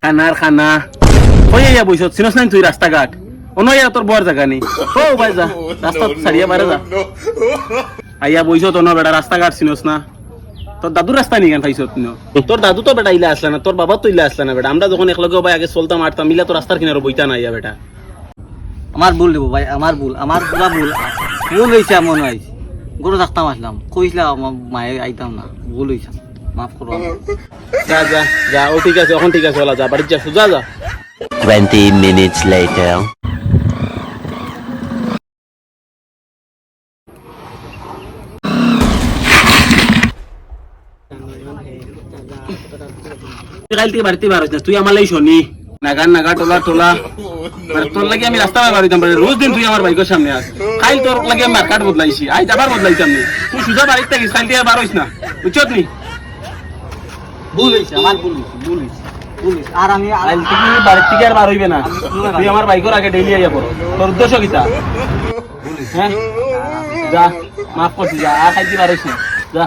খানার খানা কই আইয়া বইছ চিনস নাই তুই রাস্তাঘাট অনয়া তোর বর জায়গা নেই ও ভাই যা রাস্তা ছাড়িয়া বাইরে যা আইয়া বইছ তো না বেটা রাস্তাঘাট চিনস না তোর দাদুর রাস্তা নিয়ে গান পাইছ তোর দাদু তো বেটা ইলা আসলা না তোর বাবা তো ইলা আসলা না বেটা আমরা যখন একলগে ভাই আগে চলতাম আটতাম মিলা তো রাস্তার কিনারে বইতা না ইয়া বেটা আমার ভুল দেবো ভাই, আমার ভুল, আমার পুরা ভুল ভুল হয়েছে। মনে হয় গরু থাকতাম আসলাম, কইছিলাম আমার মায়ে আইতাম না, ভুল হয়েছে, মাফ করো। যা যা যা ও ঠিক আছে, এখন ঠিক আছে, ওলা যা বাড়ি যা, সোজা যা। 20 minutes later. কাল থেকে বাড়িতে বার হইছিস তুই আমার লাই শনি নাগা নাগা টোলা টোলা তোর লাগে আমি রাস্তা বার হইতাম রোজ দিন তুই আমার বাইকের সামনে আস কাল তোর লাগে আমি মার্কেট বদলাইছি আজ আবার বদলাইছি আমি তুই সোজা বাড়িতে থাকিস কাল থেকে বার হইস না বুঝছত নি ভুল হয়েছে, আমার ভুল হয়েছে, ভুল হয়েছে, ভুল হয়েছে। আর আমি কাল থেকে বাড়ির থেকে আর বার হইবে না, তুই আমার বাইকের আগে ডেইলি আইয়া পড়ো। তোর উদ্দেশ্য কিতা? হ্যাঁ যা মাফ করছি, যা আর খাইতে বার হইস না, যা।